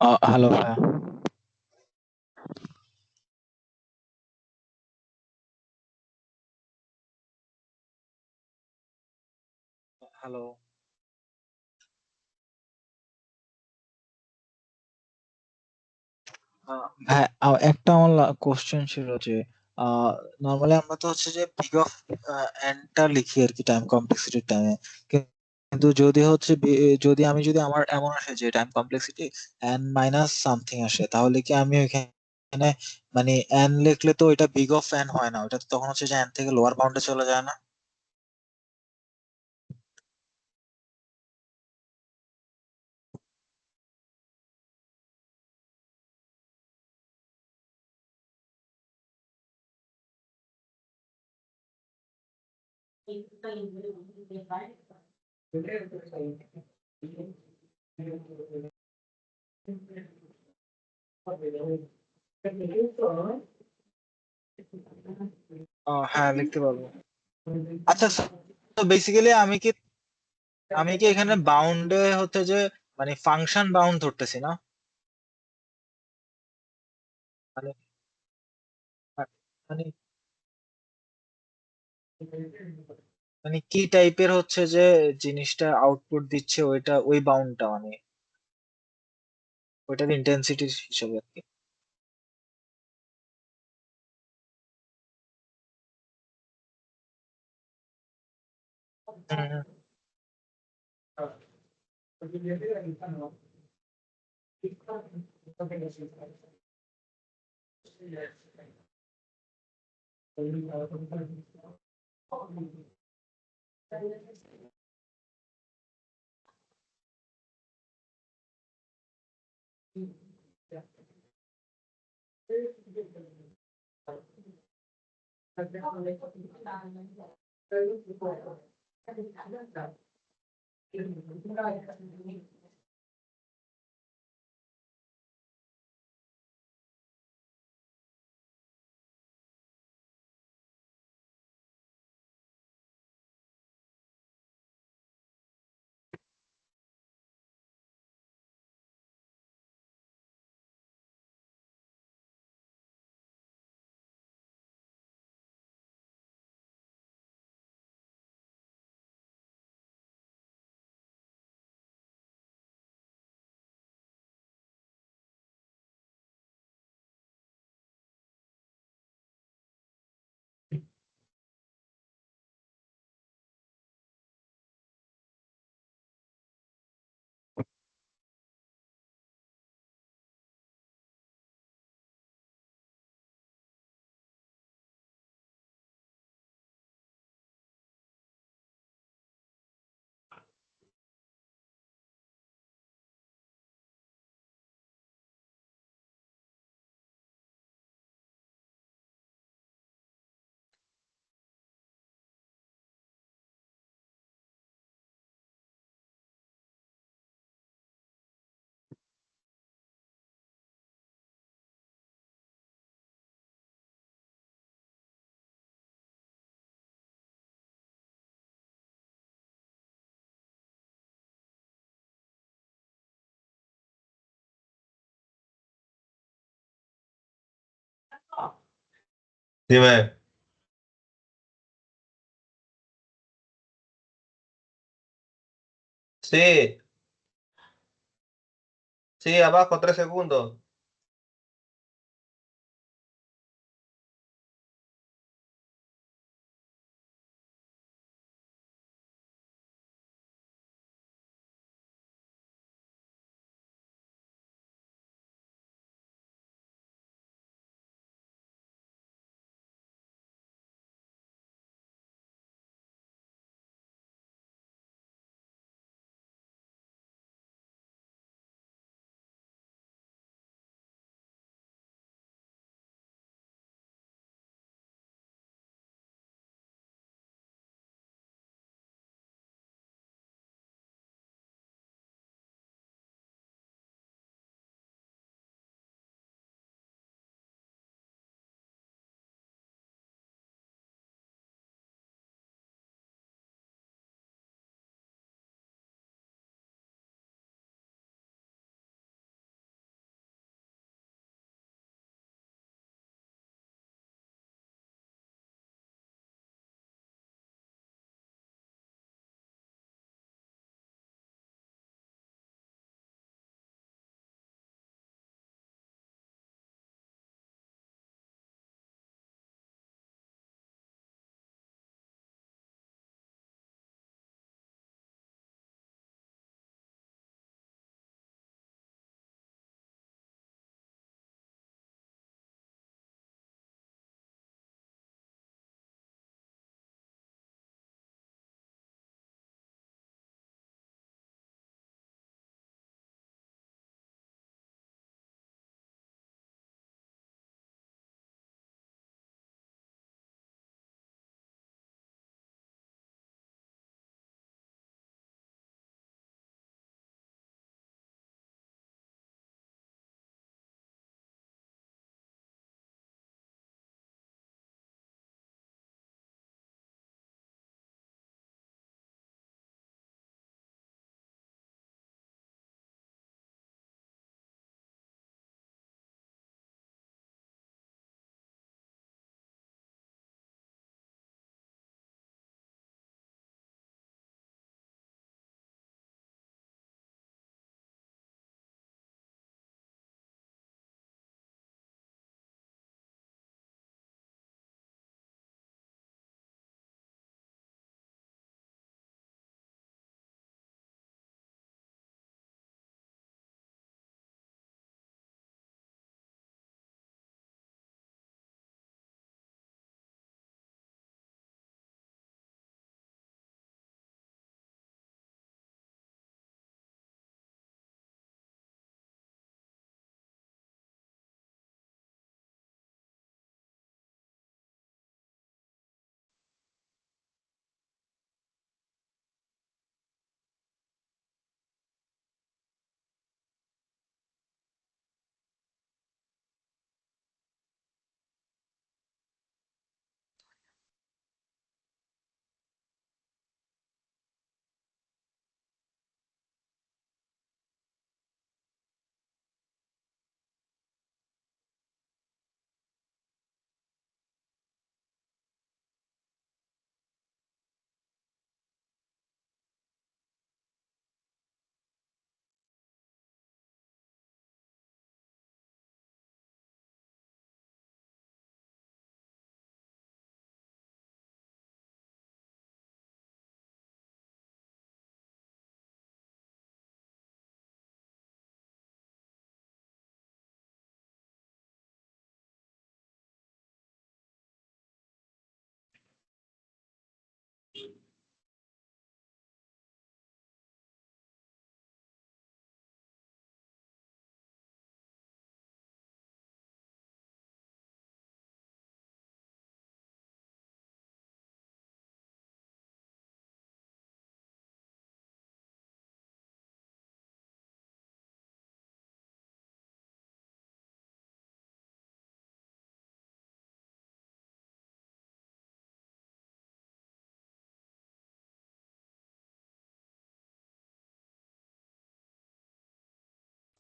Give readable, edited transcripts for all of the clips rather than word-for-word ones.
Hello ভাইয়া। Hello. হ্যাঁ, একটা আমার কোশ্চেন ছিল যে নর্মালি আমরা তো হচ্ছে যে পিক অফ এনটা লিখি আর কি টাইম কমপ্লেক্সিটির টাইমে, কিন্তু যদি আমার এমন আসে যে time complexity N minus something আসে, তাহলে কি আমি ওইখানে মানে এন লিখলে তো ওইটা বিগ অফ এন হয় না, ওইটা তো তখন হচ্ছে যে এন থেকে লোয়ার বাউন্ডে চলে যায় না? হ্যাঁ, লিখতে পারবো। আচ্ছা, তো বেসিক্যালি আমি কি এখানে বাউন্ডে হচ্ছে যে মানে ফাংশন বাউন্ড ধরতেছি না? মানে মানে মানে কি টাইপের হচ্ছে যে জিনিসটা আউটপুট দিচ্ছে, ওই বাউন্ডটা মানে ওইটার ইন্টেন্সিটি হিসেবে আর কি। হুম, Dime, sí, sí, abajo, 3 segundos.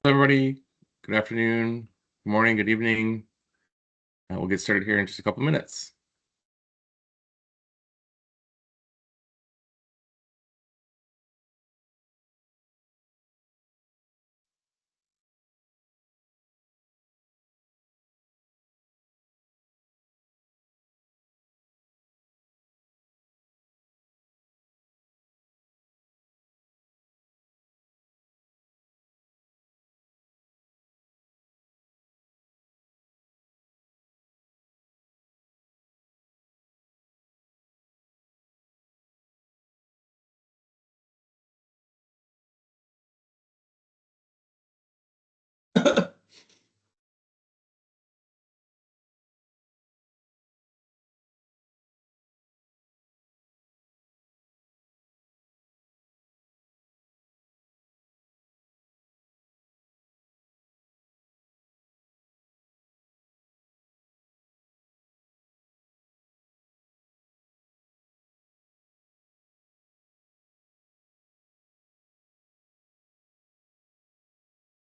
Everybody, good afternoon, good morning, good evening. We'll get started here in just a couple minutes.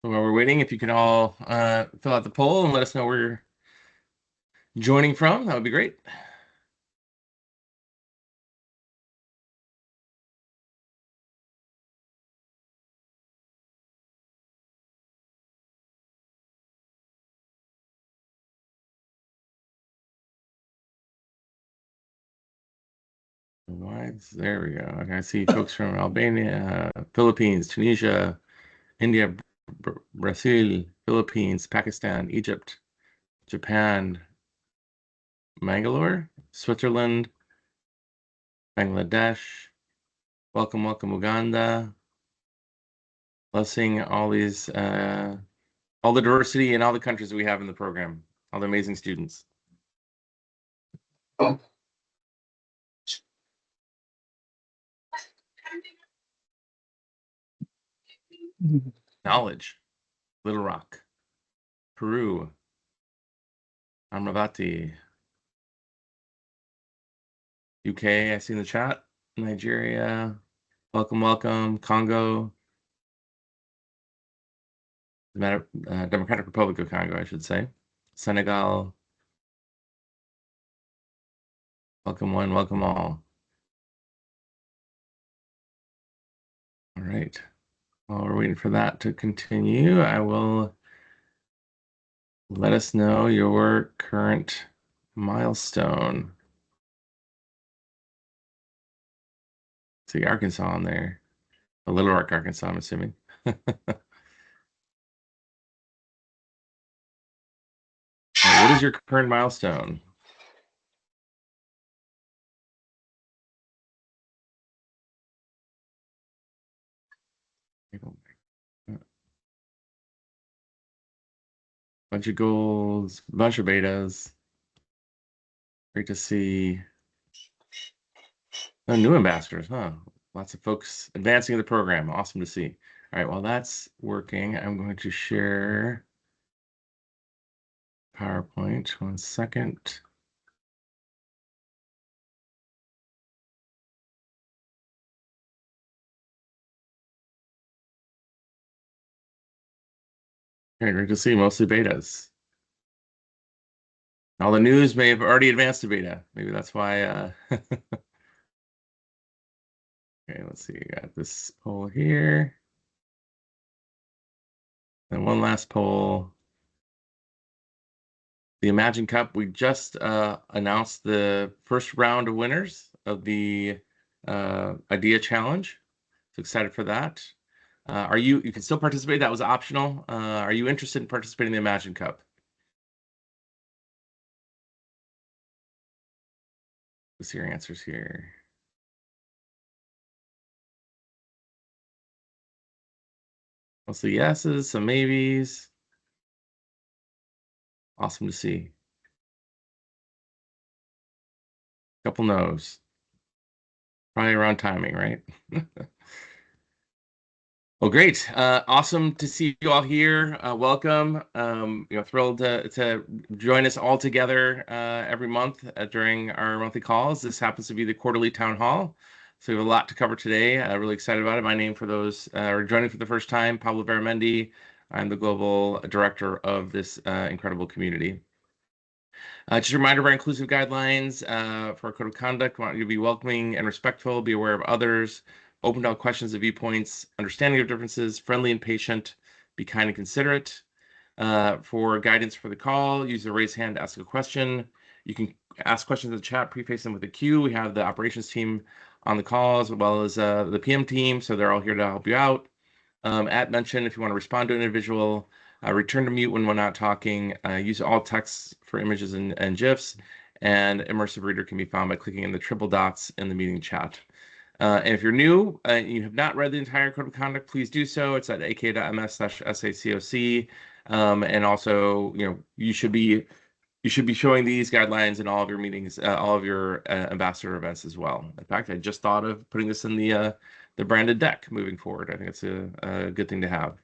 While we're waiting, if you can all fill out the poll and let us know where you're joining from, that would be great. There we go. Okay, I see folks from Albania, Philippines, Tunisia, India, Brazil, Philippines, Pakistan, Egypt, Japan, Mangalore, Switzerland, Bangladesh. Welcome, welcome, Uganda. Love seeing all these, all the diversity in all the countries that we have in the program, all the amazing students. Oh. Knowledge, Little Rock, Peru, Amravati, UK, I see in the chat, Nigeria, welcome, welcome, Congo, Democratic Republic of Congo, I should say, Senegal, welcome one, welcome all. All right, while we're waiting for that to continue, I will let us know your current milestone. See Arkansas on there. A Little Rock, Arkansas, I'm assuming. What is your current milestone? Bunch of goals, bunch of betas. Great to see. Oh, new ambassadors, huh? Lots of folks advancing the program. Awesome to see. All right, while that's working, I'm going to share PowerPoint. 1 second. Okay, great to see mostly betas. All the news may have already advanced to beta. Maybe that's why. Okay, let's see. Got this poll here. And one last poll. The Imagine Cup, we just announced the first round of winners of the Idea Challenge. So excited for that. You can still participate. That was optional. Are you interested in participating in the Imagine Cup? Let's see your answers here. Mostly yeses, some maybes. Awesome to see. Couple no's. Probably around timing, right? Well, great. Awesome to see you all here. Welcome. Thrilled to join us all together every month during our monthly calls. This happens to be the quarterly town hall. So we have a lot to cover today. Really excited about it. My name, for those who are joining for the first time, Pablo Beramendi, I'm the global director of this incredible community. Just a reminder of our inclusive guidelines for our code of conduct. We want you to be welcoming and respectful, be aware of others, open to all questions and viewpoints, understanding of differences, friendly and patient, be kind and considerate. For guidance for the call, use the raise hand to ask a question. You can ask questions in the chat, preface them with a Q. We have the operations team on the call as well as the PM team, so they're all here to help you out. At mention, if you want to respond to an individual, return to mute when we're not talking, use all texts for images and GIFs, and Immersive Reader can be found by clicking in the triple dots in the meeting chat. And if you're new and you have not read the entire code of conduct, please do so. It's at aka.ms/SACOC. And also, you should be showing these guidelines in all of your meetings, all of your ambassador events as well. In fact, I just thought of putting this in the branded deck moving forward. I think it's a good thing to have.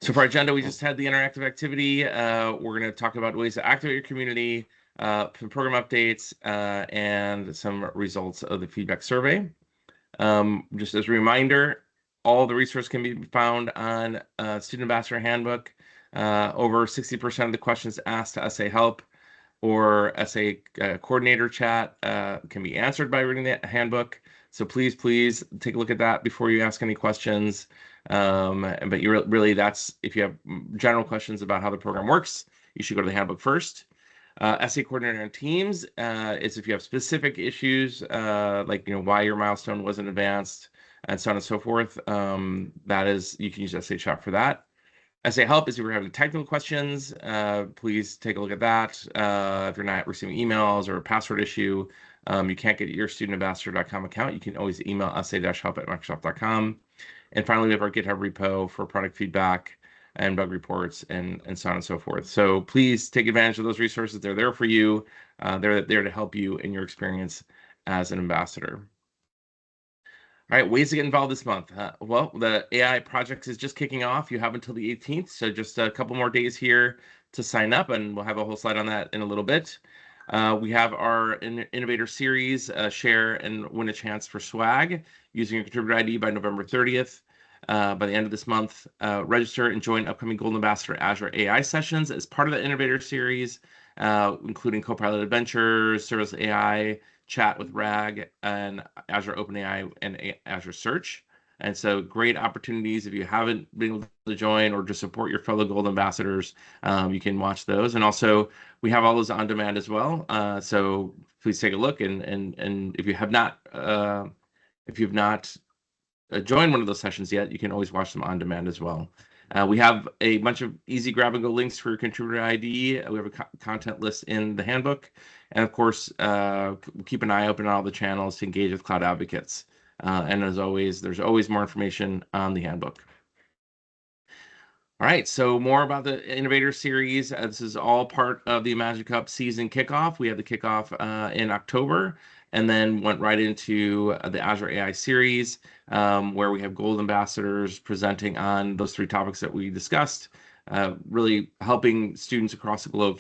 So for our agenda, we just had the interactive activity. We're going to talk about ways to activate your community, some program updates, and some results of the feedback survey. Just as a reminder, all the resources can be found on Student Ambassador Handbook. Over 60% of the questions asked to SA Help or SA Coordinator Chat can be answered by reading the handbook. So please take a look at that before you ask any questions. But you really, that's if you have general questions about how the program works, you should go to the handbook first. SA Coordinator and Teams is if you have specific issues like why your milestone wasn't advanced and so on and so forth. That is, you can use SA Chat for that. SA Help is if you're having technical questions, please take a look at that. If you're not receiving emails or a password issue, you can't get your studentambassador.com account, you can always email sa-help@microsoft.com. And finally, we have our GitHub repo for product feedback and bug reports and so on and so forth. So please take advantage of those resources. They're there for you. They're there to help you in your experience as an ambassador. All right, ways to get involved this month. Well, the AI project is just kicking off. You have until the 18th, so just a couple more days here to sign up, and we'll have a whole slide on that in a little bit. We have our Innovator Series, share and win a chance for swag using your contributor ID by November 30th. By the end of this month, register and join upcoming Golden Ambassador Azure AI sessions as part of the Innovator Series, including Copilot Adventures, Service AI, Chat with RAG, and Azure OpenAI and Azure Search. And so great opportunities. If you haven't been able to join or just support your fellow Gold Ambassadors, you can watch those. And also we have all those on demand as well. So please take a look. And if you have not, joined one of those sessions yet, you can always watch them on demand as well. We have a bunch of easy grab and go links for your contributor ID. We have a content list in the handbook. And of course, keep an eye open on all the channels to engage with cloud advocates. And as always, there's always more information on the handbook. All right, so more about the Innovator Series. This is all part of the Magic Cup season kickoff. We had the kickoff in October, and then went right into the Azure AI series, where we have Gold Ambassadors presenting on those 3 topics that we discussed, really helping students across the globe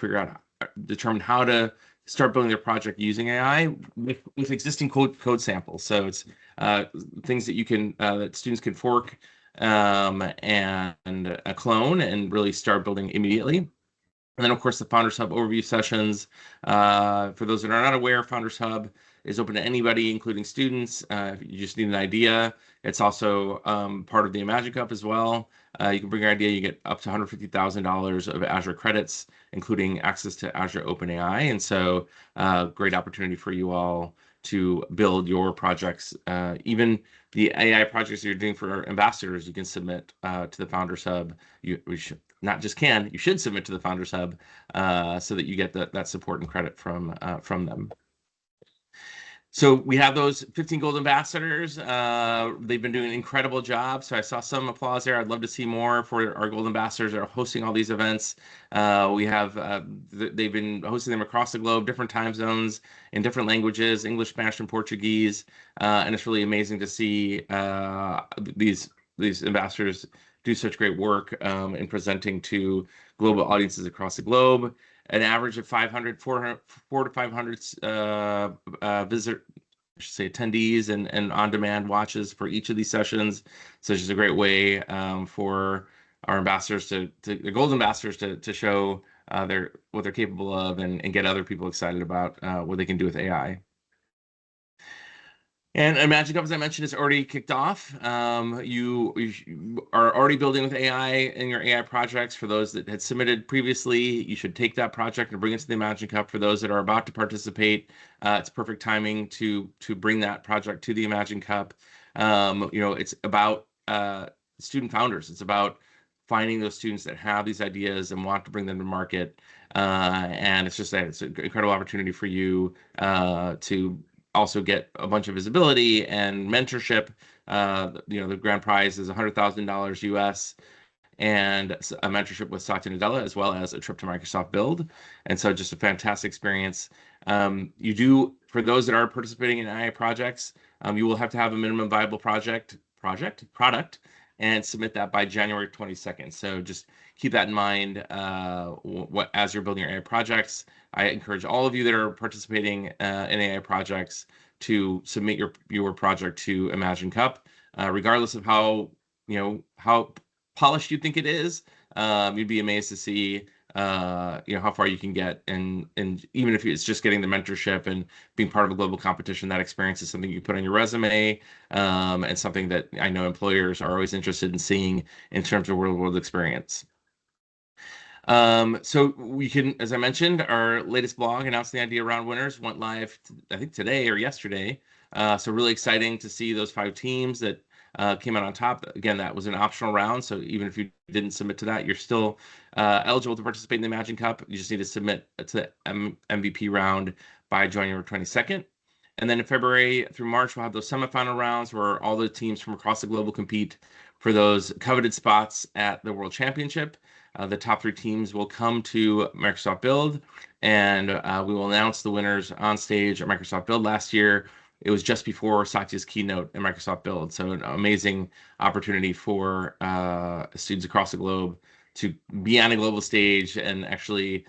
determine how to start building their project using AI with existing code samples. So it's things that you can that students can fork and clone and really start building immediately. And then, of course, the Founders Hub overview sessions. For those that are not aware, Founders Hub is open to anybody, including students. If you just need an idea, it's also part of the Magic Cup as well. You can bring your idea, you get up to $150,000 of Azure credits, including access to Azure OpenAI. And so great opportunity for you all to build your projects. Even the AI projects you're doing for ambassadors, you can submit to the Founders Hub. You should submit to the Founders Hub so that you get that support and credit from them. So we have those 15 Gold Ambassadors. They've been doing an incredible job. So I saw some applause there. I'd love to see more for our Gold Ambassadors that are hosting all these events. We have they've been hosting them across the globe, different time zones, in different languages, English, Spanish, and Portuguese. And it's really amazing to see these ambassadors do such great work in presenting to global audiences across the globe. An average of 400 to 500 attendees and on-demand watches for each of these sessions. So it's just a great way for our ambassadors to the gold ambassadors to show what they're capable of and get other people excited about what they can do with AI. And Imagine Cup, as I mentioned, is already kicked off. You are already building with AI in your AI projects. For those that had submitted previously, you should take that project and bring it to the Imagine Cup. For those that are about to participate, it's perfect timing to bring that project to the Imagine Cup. It's about student founders. It's about finding those students that have these ideas and want to bring them to market. And it's an incredible opportunity for you to also get a bunch of visibility and mentorship. The grand prize is $100,000 US and a mentorship with Satya Nadella, as well as a trip to Microsoft Build. And so just a fantastic experience. For those that are participating in AI projects, you will have to have a minimum viable product, and submit that by January 22nd. So just keep that in mind as you're building your AI projects. I encourage all of you that are participating in AI projects to submit your project to Imagine Cup, regardless of how polished you think it is. You'd be amazed to see how far you can get, and even if it's just getting the mentorship and being part of a global competition, that experience is something you put on your resume, and something that I know employers are always interested in seeing in terms of real-world experience. So we can, as I mentioned, our latest blog announcing the idea round winners went live, I think today or yesterday. So really exciting to see those 5 teams that came out on top. Again, that was an optional round, so even if you didn't submit to that, you're still eligible to participate in the Imagine Cup. You just need to submit to the MVP round by January 22nd. And then in February through March, we'll have those semifinal rounds where all the teams from across the globe will compete for those coveted spots at the World Championship. The top 3 teams will come to Microsoft Build, and we will announce the winners on stage at Microsoft Build. Last year, it was just before Satya's keynote in Microsoft Build. So an amazing opportunity for students across the globe to be on a global stage and actually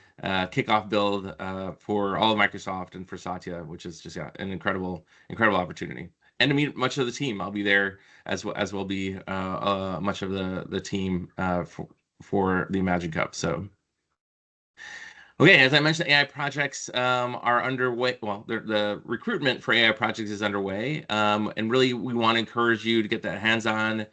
kick off Build for all of Microsoft and for Satya, which is just an incredible opportunity. And to meet much of the team. I'll be there as will be much of the team for the Imagine Cup. So, okay, as I mentioned, AI projects are underway. Well, the recruitment for AI projects is underway, and really we want to encourage you to get that hands-on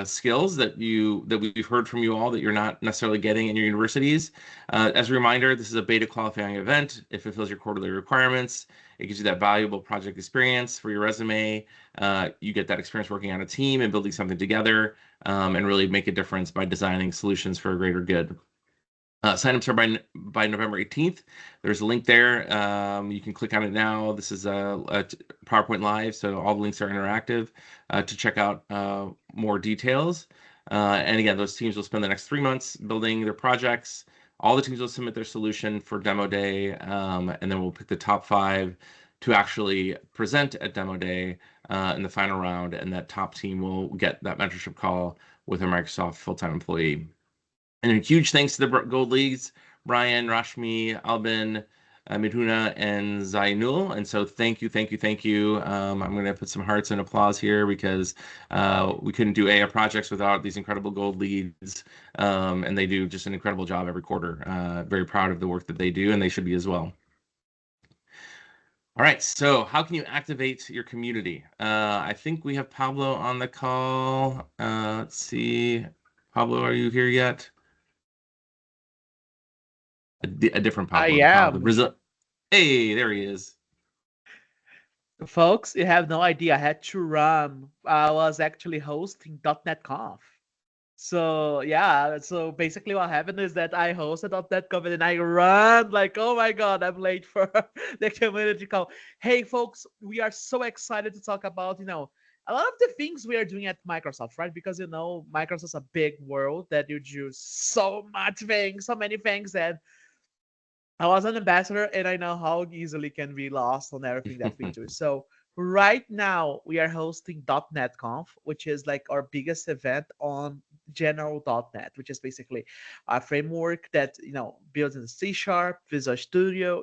skills that we've heard from you all that you're not necessarily getting in your universities. As a reminder, this is a beta qualifying event. If it fulfills your quarterly requirements, it gives you that valuable project experience for your resume. You get that experience working on a team and building something together, and really make a difference by designing solutions for a greater good. Sign-ups are by November 18th. There's a link there. You can click on it now. This is a PowerPoint Live, so all the links are interactive to check out more details. And again, those teams will spend the next 3 months building their projects. All the teams will submit their solution for Demo Day, and then we'll pick the top 5 to actually present at Demo Day in the final round, and that top team will get that mentorship call with a Microsoft full-time employee. And a huge thanks to the Gold Leagues, Brian, Rashmi, Albin, Midhuna, and Zainul. And so thank you. I'm going to put some hearts and applause here because we couldn't do AI projects without these incredible Gold Leagues. And they do just an incredible job every quarter. Very proud of the work that they do, and they should be as well. All right, so how can you activate your community? I think we have Pablo on the call. Let's see. Pablo, are you here yet? A different Pablo. I am. Brazil. Hey, there he is. Folks, you have no idea. I had to run. I was actually hosting .NET Conf. So yeah, so basically what happened is that I hosted .NET Conf and I ran like, oh my God, I'm late for the community call. Hey folks, we are so excited to talk about, a lot of the things we are doing at Microsoft, right? Because Microsoft's a big world that you do so many things, and I was an ambassador and I know how easily can be lost on everything that we do. So right now we are hosting .NET Conf, which is like our biggest event on general .NET, which is basically a framework that builds in C#, Visual Studio.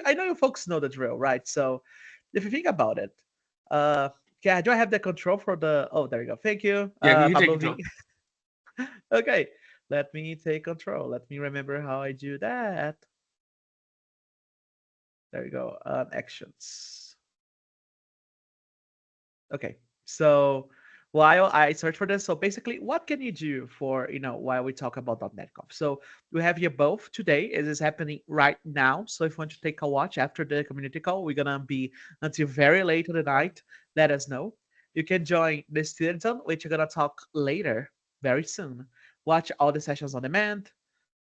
I know you folks know the drill, right? So if you think about it, do I have the control for the? Oh, there you go. Thank you. Yeah, you can take control. Okay, let me take control. Let me remember how I do that. There you go. Actions. Okay, so while I search for this, so basically, what can you do for, while we talk about .NET Conf? So we have here both today. It is happening right now. So if you want to take a watch after the community call, we're gonna be until very late in the night. Let us know. You can join the Student Zone, which we're gonna talk later, very soon. Watch all the sessions on demand.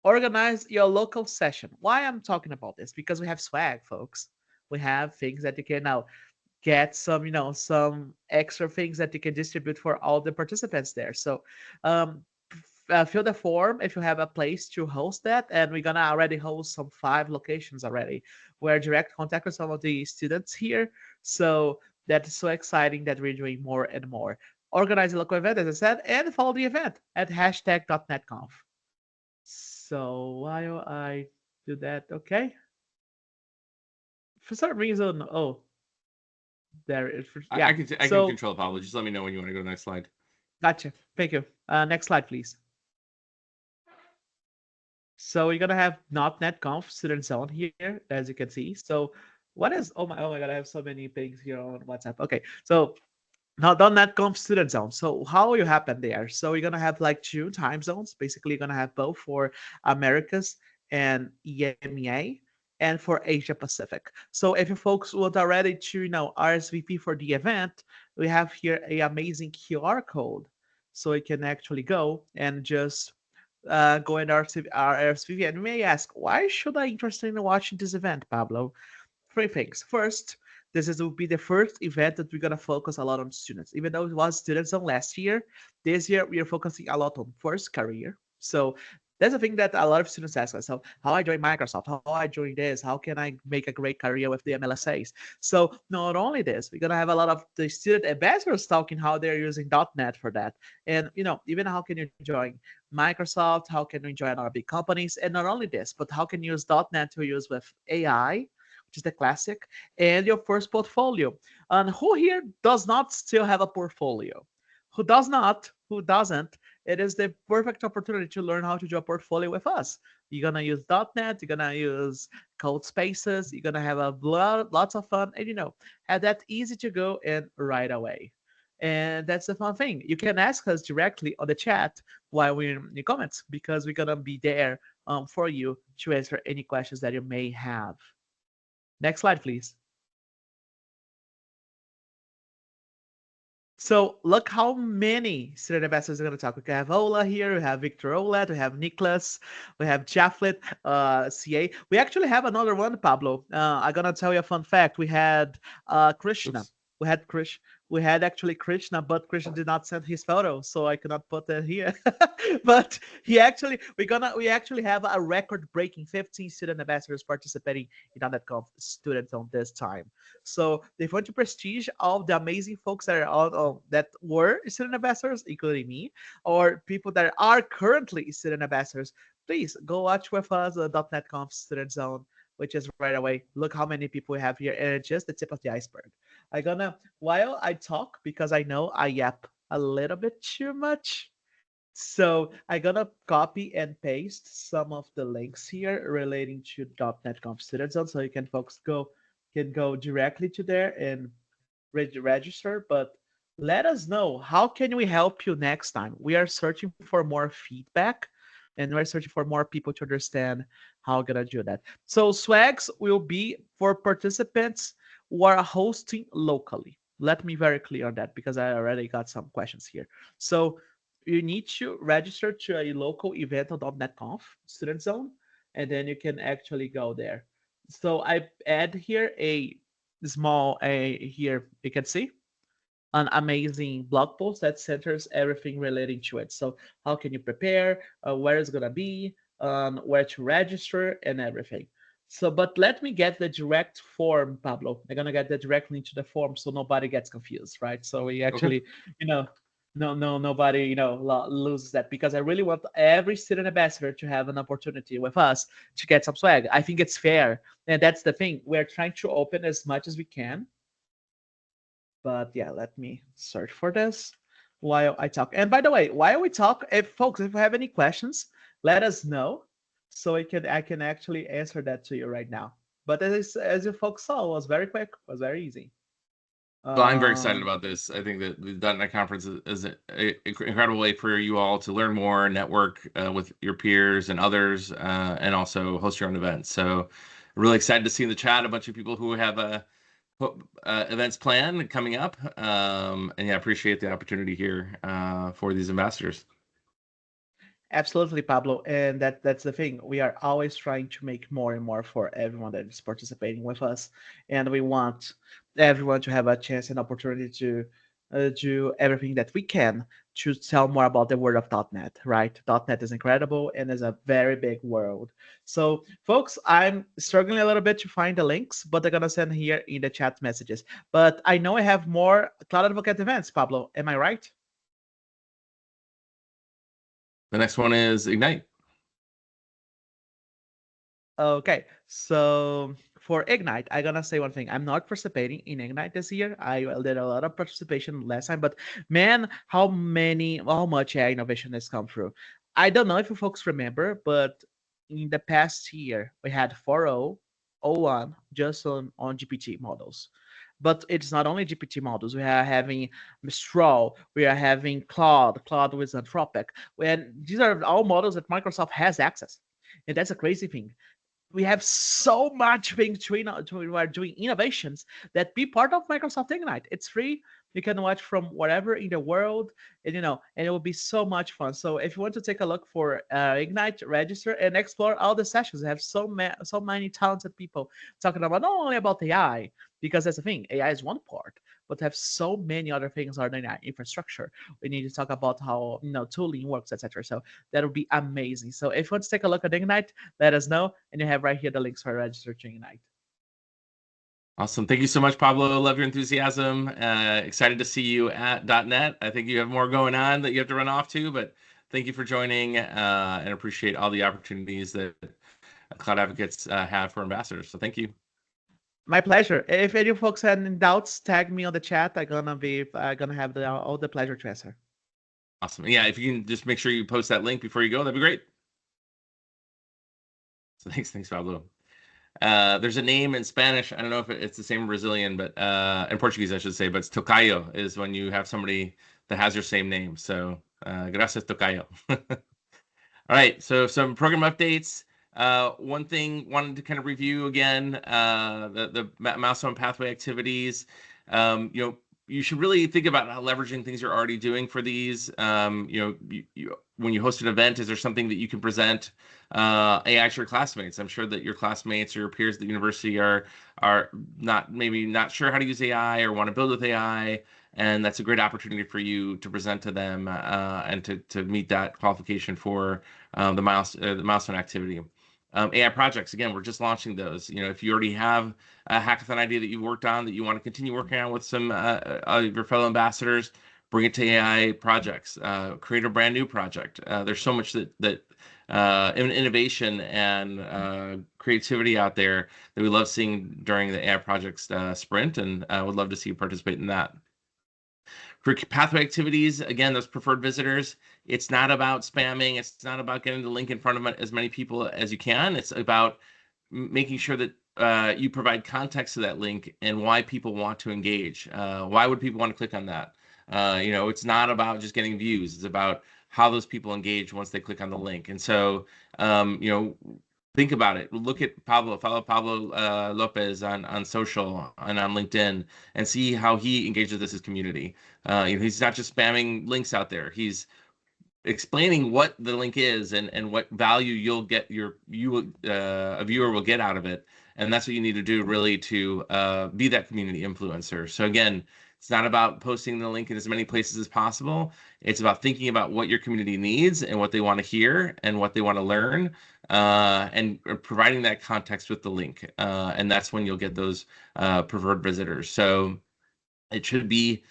Organize your local session. Why I'm talking about this? Because we have swag, folks. We have things that you can now get some extra things that you can distribute for all the participants there. So fill the form if you have a place to host that, and we're gonna already host some 5 locations already. We're direct contact with some of the students here, so that is so exciting that we're doing more and more. Organize a local event, as I said, and follow the event at #.NETConf. So while I do that, okay, for some reason, oh, there it is. I Yeah, can I can so control it, Pablo. Just let me know when you want to go to the next slide. gotcha. Thank you. Next slide, please. So we're gonna have .NET Conf Student Zone here, as you can see. So what is? Oh my God! I have so many things here on WhatsApp. Okay, so now .NET Conf Student Zone. So how will you happen there? So you're gonna have like 2 time zones. Basically, you're gonna have both for Americas and EMEA, and for Asia Pacific. So if you folks would already to RSVP for the event, we have here a amazing QR code, so you can actually go and just go in RSVP. And you may ask, why should I interested in watching this event, Pablo? 3 things. First, will be the first event that we're gonna focus a lot on students. Even though it was students on last year, this year we are focusing a lot on first career. So that's a thing that a lot of students ask us. So how I join Microsoft, how I join this, how can I make a great career with the MLSAs? So not only this, we're gonna have a lot of the student ambassadors talking how they're using .NET for that. And even how can you join Microsoft, how can you join other big companies? And not only this, but how can you use .NET to use with AI, which is the classic, and your first portfolio. And who here does not still have a portfolio? Who does not? Who doesn't? It is the perfect opportunity to learn how to do a portfolio with us. You're gonna use .NET, you're gonna use Code Spaces, you're gonna have lots of fun, and have that easy to go and right away. And that's the fun thing. You can ask us directly on the chat while we're in the comments, because we're gonna be there for you to answer any questions that you may have. Next slide, please. So look how many student ambassadors are going to talk. We have Ola here, we have Victor Olet, we have Nicholas, we have Jafflet, CA. We actually have another one, Pablo. I'm going to tell you a fun fact. We had Krishna. Oops. We had actually Krishna, but Krishna did not send his photo, so I cannot put that here. But we actually have a record-breaking 15 student ambassadors participating in .NET Conf students on this time. So if you want to prestige all the amazing folks that are that were student ambassadors, including me, or people that are currently student ambassadors, please go watch with us .NET Conf Student Zone, which is right away. Look how many people we have here, and it's just the tip of the iceberg. While I talk, because I know I yap a little bit too much, so I'm gonna copy and paste some of the links here relating to .NET Conf Student Zone, so you can go directly to there and register. But let us know, how can we help you next time? We are searching for more feedback, and we're searching for more people to understand how we're gonna do that. So swags will be for participants who are hosting locally. Let me be very clear on that, because I already got some questions here. So you need to register to a local event on .NET Conf Student Zone, and then you can actually go there. So I add here a small here you can see an amazing blog post that centers everything relating to it. So how can you prepare, where it's gonna be, where to register, and everything. So, but let me get the direct form, Pablo. I'm gonna get the direct link to the form so nobody gets confused, right? So we actually, nobody, loses that, because I really want every student ambassador to have an opportunity with us to get some swag. I think it's fair, and that's the thing. We're trying to open as much as we can. But yeah, let me search for this. while I talk. And by the way, while we talk, if you have any questions, let us know so I can actually answer that to you right now. But as you folks saw, it was very quick, it was very easy. Well, I'm very excited about this. I think that the .NET Conference is an incredible way for you all to learn more, network with your peers and others, and also host your own events. So really excited to see in the chat a bunch of people who have events planned coming up. And yeah, I appreciate the opportunity here for these ambassadors. Absolutely, Pablo. And that's the thing. We are always trying to make more and more for everyone that is participating with us. And we want everyone to have a chance and opportunity to do everything that we can to tell more about the world of .NET, right? .NET is incredible and is a very big world. So, folks, I'm struggling a little bit to find the links, but they're going to send here in the chat messages. But I know I have more Cloud Advocate events, Pablo. Am I right? The next one is Ignite. Okay, so for Ignite, I'm gonna say one thing. I'm not participating in Ignite this year. I did a lot of participation last time, but man, how much AI innovation has come through. I don't know if you folks remember, but in the past year, we had 4.0, 01 just on GPT models. But it's not only GPT models. We are having Mistral. We are having Claude with Anthropic. And these are all models that Microsoft has access. And that's a crazy thing. We have so much things we are doing innovations that be part of Microsoft Ignite. It's free. You can watch from wherever in the world, and and it will be so much fun. So if you want to take a look for Ignite, register and explore all the sessions. We have so many talented people talking about not only about AI, because that's the thing. AI is one part, but have so many other things on the infrastructure. We need to talk about how tooling works, etc. So that would be amazing. So if you want to take a look at Ignite, let us know, and you have right here the links for register to Ignite. Awesome. Thank you so much, Pablo. Love your enthusiasm. Excited to see you at .NET. I think you have more going on that you have to run off to, but thank you for joining and appreciate all the opportunities that Cloud Advocates have for ambassadors. So thank you. My pleasure. If any folks have any doubts, tag me on the chat. I'm gonna have all the pleasure to answer. Awesome. Yeah, if you can just make sure you post that link before you go, that'd be great. So thanks, Pablo. There's a name in Spanish. I don't know if it's the same in Brazilian, but in Portuguese, I should say. But it's tocayo is when you have somebody that has your same name. So gracias, tocayo. All right. So some program updates. One thing wanted to kind of review again the milestone pathway activities. You should really think about how leveraging things you're already doing for these. When you host an event, is there something that you can present AI to your classmates? I'm sure that your classmates or your peers at the university are not sure how to use AI or want to build with AI, and that's a great opportunity for you to present to them and to meet that qualification for the milestone activity. AI projects, again, we're just launching those. If you already have a hackathon idea that you've worked on that you want to continue working on with some of your fellow ambassadors, bring it to AI projects. Create a brand new project. There's so much that innovation and creativity out there that we love seeing during the AI projects sprint, and I would love to see you participate in that. For pathway activities, again, those preferred visitors, it's not about spamming. It's not about getting the link in front of as many people as you can. It's about making sure that you provide context to that link and why people want to engage. Why would people want to click on that? It's not about just getting views. It's about how those people engage once they click on the link. And so, think about it. Look at follow Pablo Lopez on social and on LinkedIn and see how he engages with his community. He's not just spamming links out there. He's explaining what the link is and what value you'll get a viewer will get out of it. And that's what you need to do really to be that community influencer. So again, it's not about posting the link in as many places as possible. It's about thinking about what your community needs and what they want to hear and what they want to learn, and providing that context with the link. And that's when you'll get those preferred visitors. So it should be,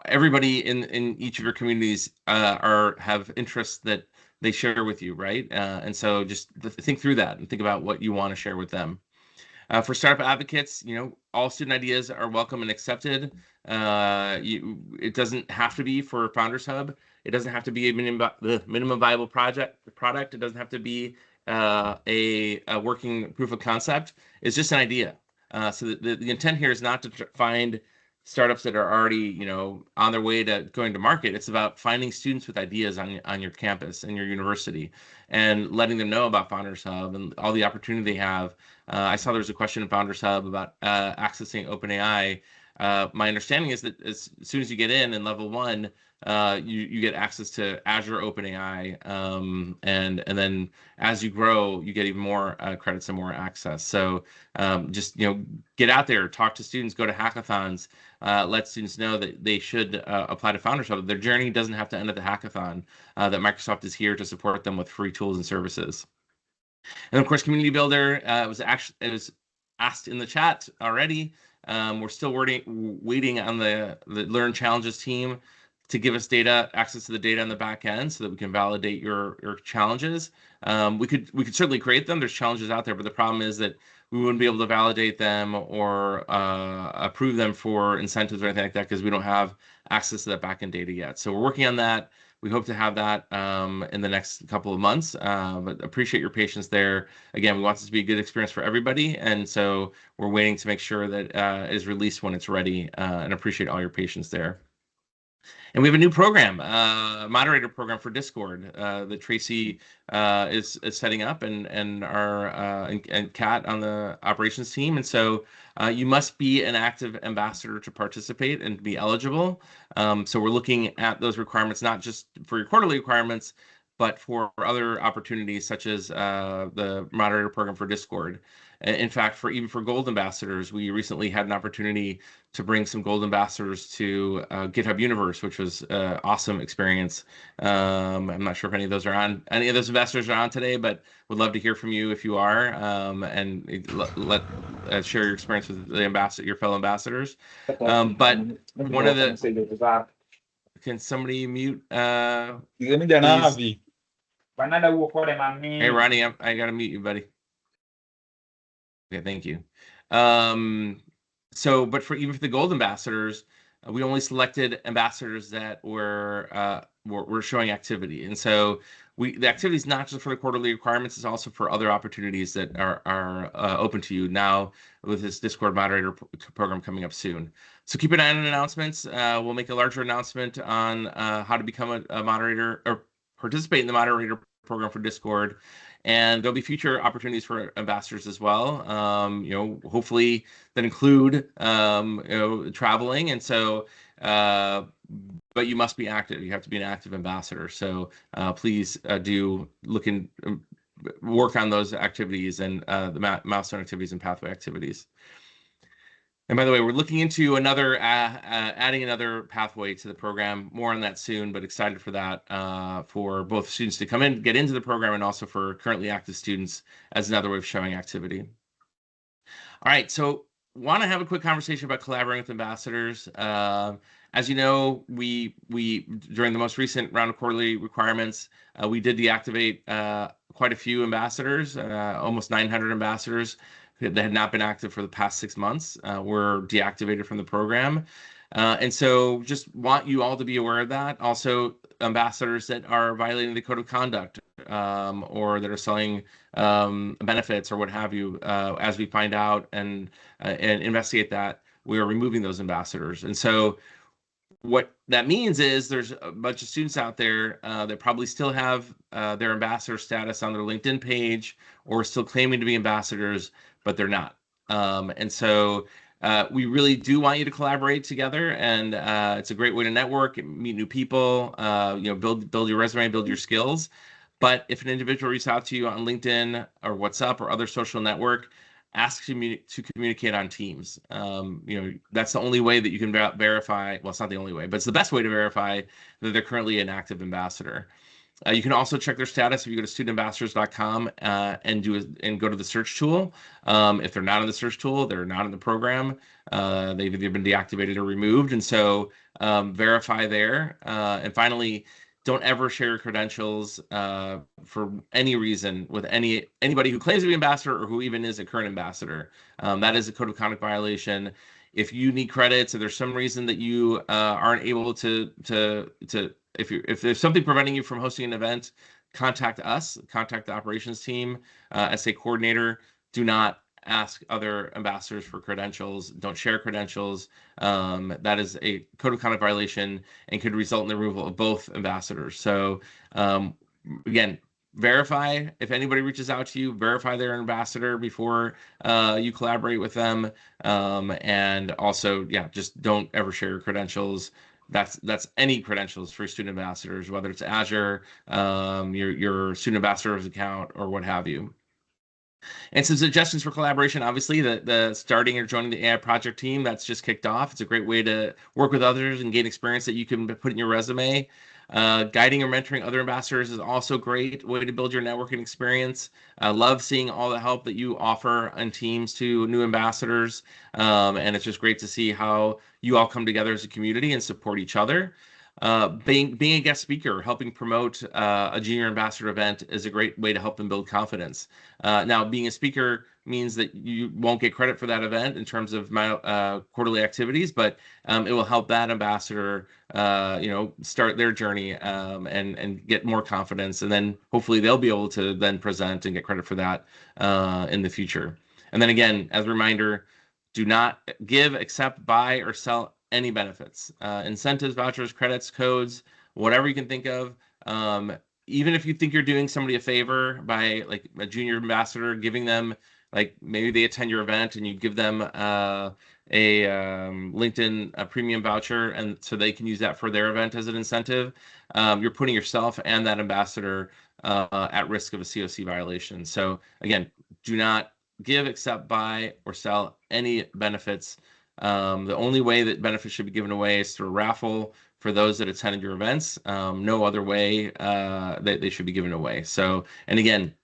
everybody in each of your communities have interests that they share with you, right? And so just think through that and think about what you want to share with them. For startup advocates, all student ideas are welcome and accepted. It doesn't have to be for Founders Hub. It doesn't have to be a minimum viable product. It doesn't have to be a working proof of concept. It's just an idea. So the intent here is not to find startups that are already, on their way to going to market. It's about finding students with ideas on your campus and your university, and letting them know about Founders Hub and all the opportunity they have. I saw there was a question in Founders Hub about accessing OpenAI. My understanding is that as soon as you get in level 1, you get access to Azure OpenAI, and then as you grow, you get even more credits and more access. So just get out there, talk to students, go to hackathons, let students know that they should apply to Founders Hub. Their journey doesn't have to end at the hackathon. That Microsoft is here to support them with free tools and services. And of course, Community Builder it was asked in the chat already. We're still waiting on the Learn Challenges team to give us access to the data on the back end, so that we can validate your challenges. We could certainly create them. There's challenges out there, but the problem is that we wouldn't be able to validate them or approve them for incentives or anything like that, because we don't have access to that back end data yet. So we're working on that. We hope to have that in the next couple of months, but appreciate your patience there. Again, we want this to be a good experience for everybody, and so we're waiting to make sure that it is released when it's ready, and appreciate all your patience there. And we have a new program, moderator program for Discord that Tracy is setting up, and our and Kat on the operations team. And so you must be an active ambassador to participate and be eligible. So we're looking at those requirements, not just for your quarterly requirements, but for other opportunities such as the moderator program for Discord. In fact, even for Gold Ambassadors, we recently had an opportunity to bring some Gold Ambassadors to GitHub Universe, which was an awesome experience. I'm not sure if any of those ambassadors are on today, but would love to hear from you if you are, and share your experience with your fellow ambassadors. But one of the, can somebody mute? Hey, Ronnie, I gotta mute you, buddy. Okay, thank you. But even for the Gold Ambassadors, we only selected ambassadors that were showing activity, and so the activity is not just for the quarterly requirements; it's also for other opportunities that are open to you now with this Discord moderator program coming up soon. So keep an eye on announcements. We'll make a larger announcement on how to become a moderator or participate in the moderator program for Discord. And there'll be future opportunities for ambassadors as well, hopefully that include, traveling. And so, but you must be active. You have to be an active ambassador. So please do work on those activities and the milestone activities and pathway activities. And by the way, we're looking into adding another pathway to the program. More on that soon, but excited for that, for both students to come in, get into the program, and also for currently active students as another way of showing activity. All right, so want to have a quick conversation about collaborating with ambassadors. As you know, we during the most recent round of quarterly requirements, we did deactivate quite a few ambassadors, almost 900 ambassadors that had not been active for the past 6 months, were deactivated from the program. And so just want you all to be aware of that. Also, ambassadors that are violating the code of conduct, or that are selling benefits or what have you, as we find out and investigate that, we are removing those ambassadors. And so what that means is there's a bunch of students out there that probably still have their ambassador status on their LinkedIn page, or still claiming to be ambassadors, but they're not. And so we really do want you to collaborate together, and it's a great way to network, meet new people, build your resume, build your skills. But if an individual reaches out to you on LinkedIn or WhatsApp or other social network, ask to communicate on Teams. That's the only way that you can verify. Well, it's not the only way, but it's the best way to verify that they're currently an active ambassador. You can also check their status if you go to studentambassadors.com and go to the search tool. If they're not in the search tool, they're not in the program. They've either been deactivated or removed, and so verify there. And finally, don't ever share your credentials for any reason with anybody who claims to be ambassador or who even is a current ambassador. That is a code of conduct violation. If you need credits, if there's some reason that you aren't able to if there's something preventing you from hosting an event, contact us, contact the operations team, SA coordinator. Do not ask other ambassadors for credentials. Don't share credentials. That is a code of conduct violation and could result in the removal of both ambassadors. So again, verify if anybody reaches out to you, verify they're an ambassador before you collaborate with them. And also, yeah, just don't ever share your credentials. That's any credentials for student ambassadors, whether it's Azure, your student ambassador's account, or what have you. And some suggestions for collaboration. Obviously, the starting or joining the AI project team that's just kicked off. It's a great way to work with others and gain experience that you can put in your resume. Guiding or mentoring other ambassadors is also a great way to build your networking experience. I love seeing all the help that you offer on teams to new ambassadors. And it's just great to see how you all come together as a community and support each other. Being a guest speaker, helping promote a junior ambassador event is a great way to help them build confidence. Now, being a speaker means that you won't get credit for that event in terms of my quarterly activities, but it will help that ambassador, start their journey and get more confidence, and then hopefully they'll be able to then present and get credit for that in the future. And then again, as a reminder, do not give, accept, buy, or sell any benefits, incentives, vouchers, credits, codes, whatever you can think of. Even if you think you're doing somebody a favor by like a junior ambassador, giving them, like maybe they attend your event and you give them a LinkedIn premium voucher, and so they can use that for their event as an incentive, you're putting yourself and that ambassador at risk of a COC violation. So again, do not give, accept, buy, or sell any benefits. The only way that benefits should be given away is through a raffle for those that attended your events. No other way that they should be given away. So, and again,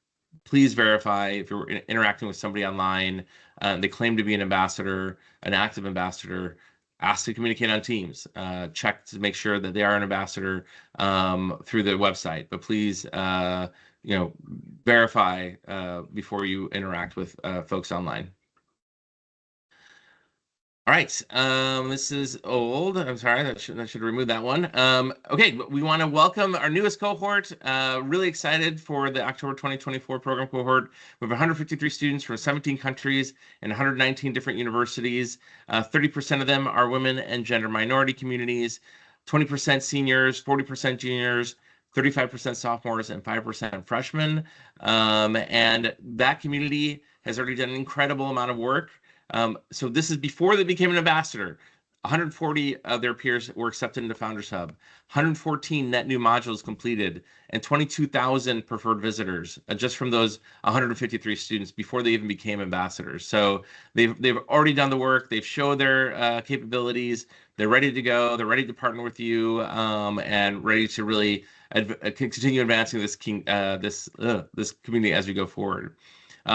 please verify if you're interacting with somebody online, they claim to be an ambassador, an active ambassador, ask to communicate on Teams. Check to make sure that they are an ambassador through the website. But please, verify before you interact with folks online. All right, this is old. I'm sorry, I should remove that one. Okay, we want to welcome our newest cohort. Really excited for the October 2024 program cohort. We have 153 students from 17 countries and 119 different universities. 30% of them are women and gender minority communities, 20% seniors, 40% juniors, 35% sophomores, and 5% freshmen. And that community has already done an incredible amount of work. So this is before they became an ambassador. 140 of their peers were accepted into Founders Hub, 114 net new modules completed, and 22,000 preferred visitors just from those 153 students before they even became ambassadors. So they've already done the work. They've showed their capabilities. They're ready to go. They're ready to partner with you and ready to really continue advancing this community as we go forward.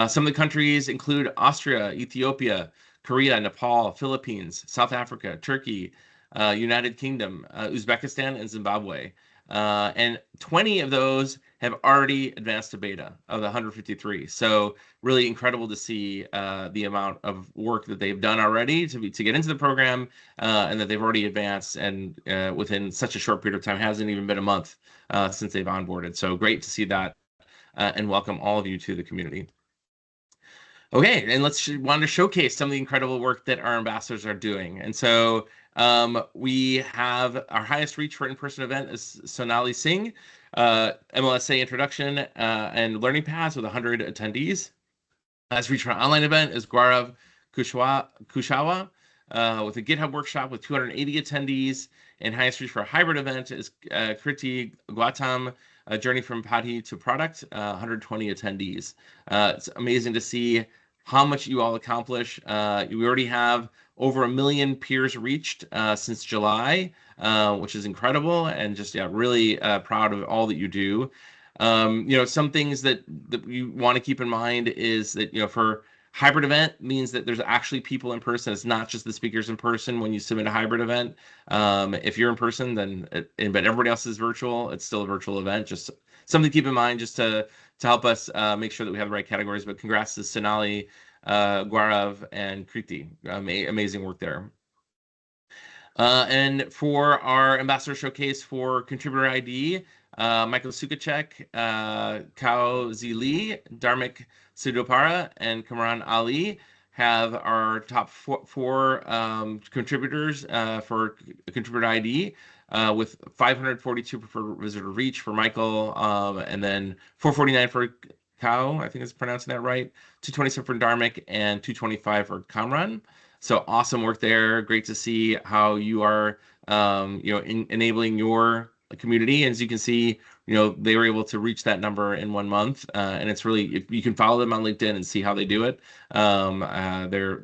Some of the countries include Austria, Ethiopia, Korea, Nepal, Philippines, South Africa, Turkey, United Kingdom, Uzbekistan, and Zimbabwe. And 20 of those have already advanced to beta of the 153. So really incredible to see the amount of work that they've done already to get into the program and that they've already advanced, and within such a short period of time. Hasn't even been a month since they've onboarded. So great to see that and welcome all of you to the community. Okay, and wanted to showcase some of the incredible work that our ambassadors are doing. And so we have our highest reach for in-person event is Sonali Singh, MLSA Introduction and Learning Paths with 100 attendees. Highest reach for an online event is Gaurav Kushawa with a GitHub workshop with 280 attendees. And highest reach for a hybrid event is Kriti Gautam, a journey from Paddy to product, 120 attendees. It's amazing to see how much you all accomplish. We already have over 1 million peers reached since July, which is incredible, and just really proud of all that you do. Some things that you want to keep in mind is that for Hybrid event means that there's actually people in person. It's not just the speakers in person when you submit a hybrid event. If you're in person, then but everybody else is virtual. It's still a virtual event. Just something to keep in mind, just to help us make sure that we have the right categories. But congrats to Sonali, Gaurav, and Kriti. Amazing work there. And for our ambassador showcase for contributor ID, Michael Sukacek, Kao Zili, Dharmik Sudopara, and Kamran Ali have our top four contributors for contributor ID, with 542 for visitor reach for Michael, and then 449 for Kao, I think it's pronouncing that right, 227 for Dharmik, and 225 for Kamran. So awesome work there. Great to see how you are, enabling your community. As you can see, they were able to reach that number in 1 month, and it's really, if you can follow them on LinkedIn and see how they do it. They're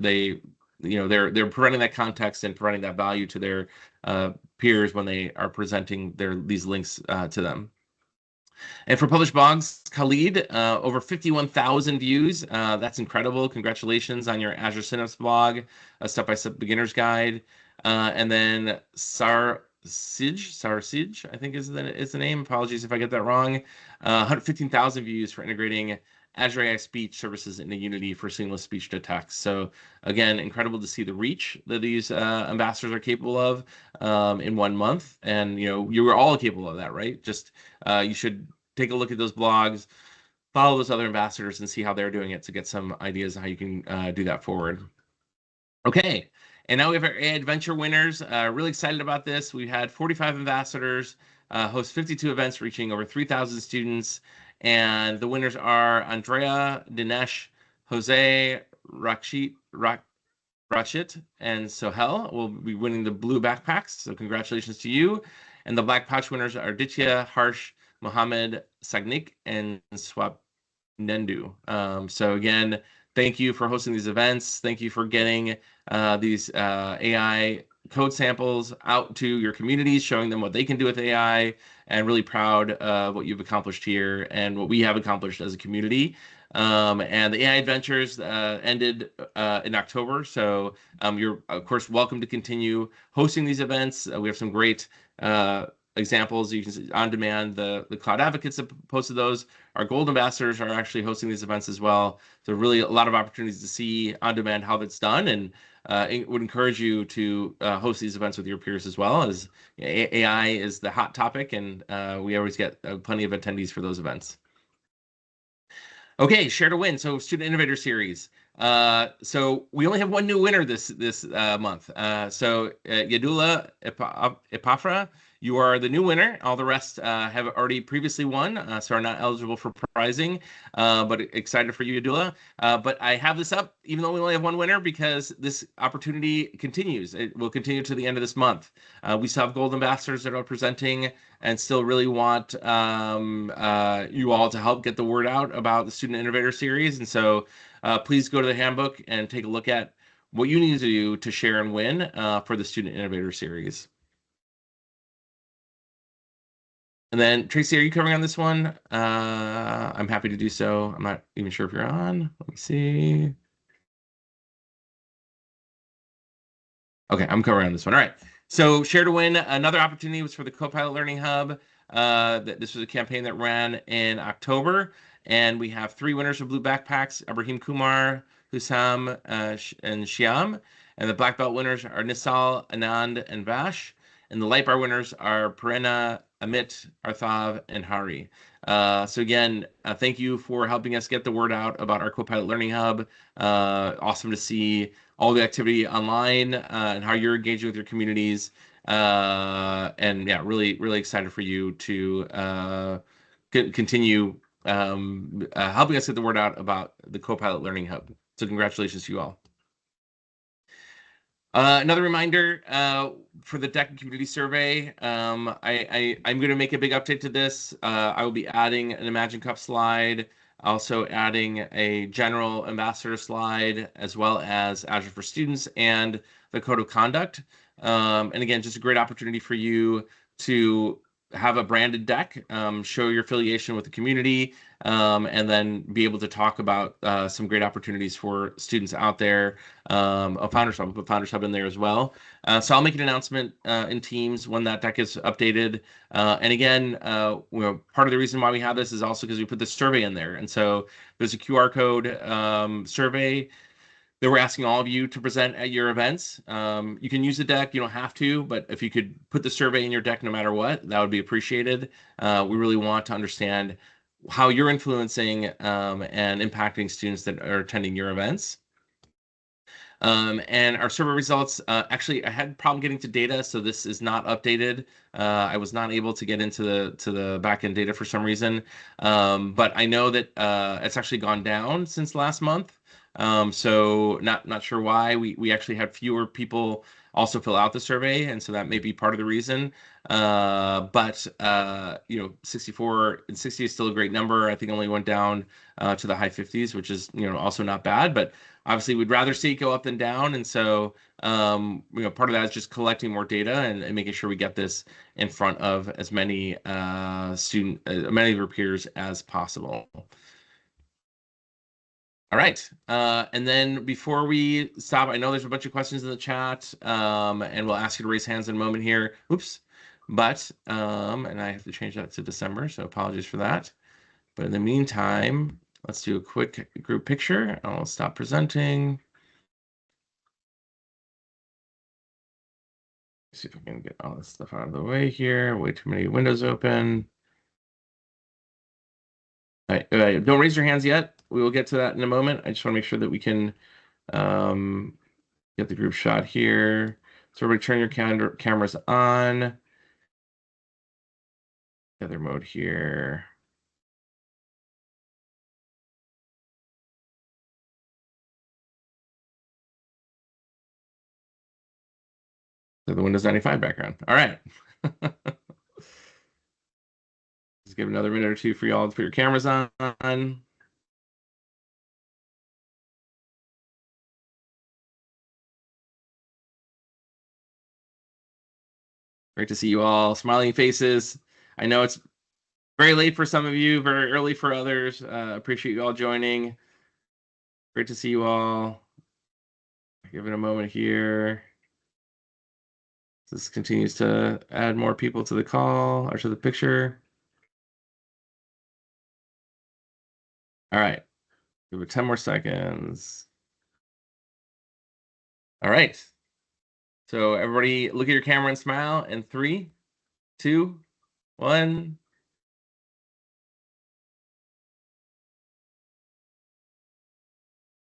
providing that context and providing that value to their peers when they are presenting these links to them. And for published blogs, Khalid, over 51,000 views. That's incredible. Congratulations on your Azure Synapse blog, a step-by-step beginner's guide. And then Sarsij, I think is the name. Apologies if I get that wrong. 115,000 views for integrating Azure AI speech services into Unity for seamless speech to text. So again, incredible to see the reach that these ambassadors are capable of in 1 month. And you were all capable of that, right? Just you should take a look at those blogs, follow those other ambassadors, and see how they're doing it to get some ideas on how you can do that forward. Okay, and now we have our AI Adventure winners. Really excited about this. We had 45 ambassadors host 52 events reaching over 3,000 students. And the winners are Andrea, Dinesh, Jose, Rachit, and Sohel will be winning the blue backpacks. So congratulations to you. And the black pouch winners are Ditya, Harsh, Mohammed, Sagnik, and Swapnendu. So again, thank you for hosting these events. Thank you for getting these AI code samples out to your communities, showing them what they can do with AI, and really proud of what you've accomplished here and what we have accomplished as a community. And the AI Adventures ended in October, so you're, of course, welcome to continue hosting these events. We have some great examples. You can see on demand, the Cloud Advocates that posted those. Our Gold Ambassadors are actually hosting these events as well. So really a lot of opportunities to see on demand how that's done, and would encourage you to host these events with your peers as well, as AI is the hot topic, and we always get plenty of attendees for those events. Okay, Share to Win. So Student Innovator Series. So we only have one new winner this month. So Yadula Epafra, you are the new winner. All the rest have already previously won, so are not eligible for prizing, but excited for you, Yadula. But I have this up, even though we only have one winner, because this opportunity continues. It will continue to the end of this month. We still have Gold Ambassadors that are presenting, and still really want you all to help get the word out about the Student Innovator Series. And so please go to the handbook and take a look at what you need to do to share and win for the Student Innovator Series. And then, Tracy, are you covering on this one? I'm happy to do so. I'm not even sure if you're on. Let me see. Okay, I'm covering on this one. All right. So Share to Win, another opportunity was for the Copilot Learning Hub. This was a campaign that ran in October. And we have 3 winners of blue backpacks: Ibrahim Kumar, Hussam, and Shyam. And the black belt winners are Nisal, Anand, and Vash. And the light bar winners are Prerna, Amit, Arthav, and Hari. So again, thank you for helping us get the word out about our Copilot Learning Hub. Awesome to see all the activity online and how you're engaging with your communities. And yeah, really, really excited for you to continue helping us get the word out about the Copilot Learning Hub. So congratulations to you all. Another reminder for the DECA community survey, I'm going to make a big update to this. I will be adding an Imagine Cup slide, also adding a general ambassador slide, as well as Azure for Students and the Code of Conduct. And again, just a great opportunity for you to have a branded deck, show your affiliation with the community, and then be able to talk about some great opportunities for students out there. A Founders Hub, I'll put Founders Hub in there as well. So I'll make an announcement in Teams when that deck is updated. And again, part of the reason why we have this is also because we put the survey in there. And so there's a QR code survey that we're asking all of you to present at your events. You can use the deck, you don't have to, but if you could put the survey in your deck no matter what, that would be appreciated. We really want to understand how you're influencing and impacting students that are attending your events. And our survey results, actually, I had a problem getting to data, so this is not updated. I was not able to get into the backend data for some reason, but I know that it's actually gone down since last month. So not sure why. We actually had fewer people also fill out the survey, and so that may be part of the reason. But 64 and 60 is still a great number. I think it only went down to the high 50s, which is also not bad. But obviously, we'd rather see it go up than down, and so part of that is just collecting more data and making sure we get this in front of as many many of your peers as possible. All right, and then before we stop, I know there's a bunch of questions in the chat, and we'll ask you to raise hands in a moment here. Oops, but and I have to change that to December, so apologies for that. But in the meantime, let's do a quick group picture. I'll stop presenting. See if I can get all this stuff out of the way here. Way too many windows open. All right, don't raise your hands yet. We will get to that in a moment. I just want to make sure that we can get the group shot here. So everybody turn your cameras on. Other mode here. So the Windows 95 background. All right. Just give another minute or two for y'all to put your cameras on. Great to see you all, smiling faces. I know it's very late for some of you, very early for others. Appreciate you all joining. Great to see you all. Give it a moment here. This continues to add more people to the call or to the picture. All right, give it 10 more seconds. All right. So everybody look at your camera and smile in 3, 2, 1.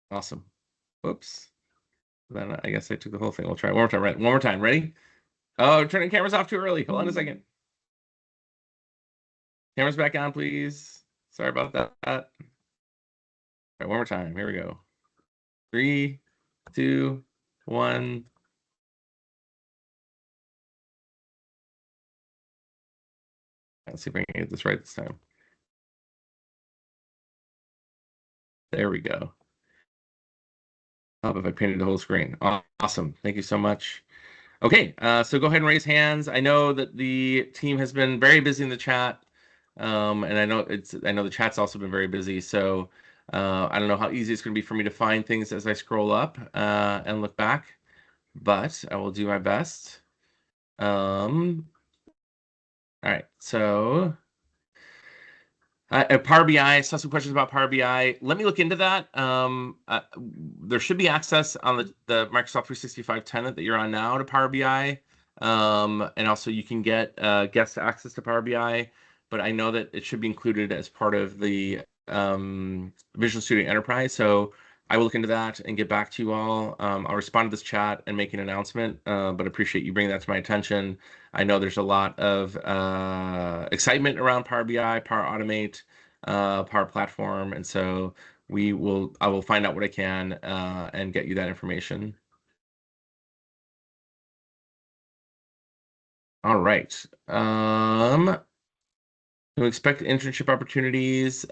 Awesome. Whoops. Then I guess I took the whole thing. We'll try it one more time. Right. One more time. Ready? Oh, turning cameras off too early. Hold on a second. Cameras back on, please. Sorry about that. All right, one more time. Here we go. 3, 2, 1. Let's see if I can get this right this time. There we go. If I painted the whole screen. Awesome. Thank you so much. Okay, so go ahead and raise hands. I know that the team has been very busy in the chat, and I know the chat's also been very busy. So I don't know how easy it's going to be for me to find things as I scroll up and look back, but I will do my best. All right, so Power BI, I saw some questions about Power BI. Let me look into that. There should be access on the Microsoft 365 tenant that you're on now to Power BI. And also you can get guest access to Power BI, but I know that it should be included as part of the Visual Studio Enterprise. So I will look into that and get back to you all. I'll respond to this chat and make an announcement, but appreciate you bringing that to my attention. I know there's a lot of excitement around Power BI, Power Automate, Power Platform, and so I will find out what I can and get you that information. All right. To expect internship opportunities.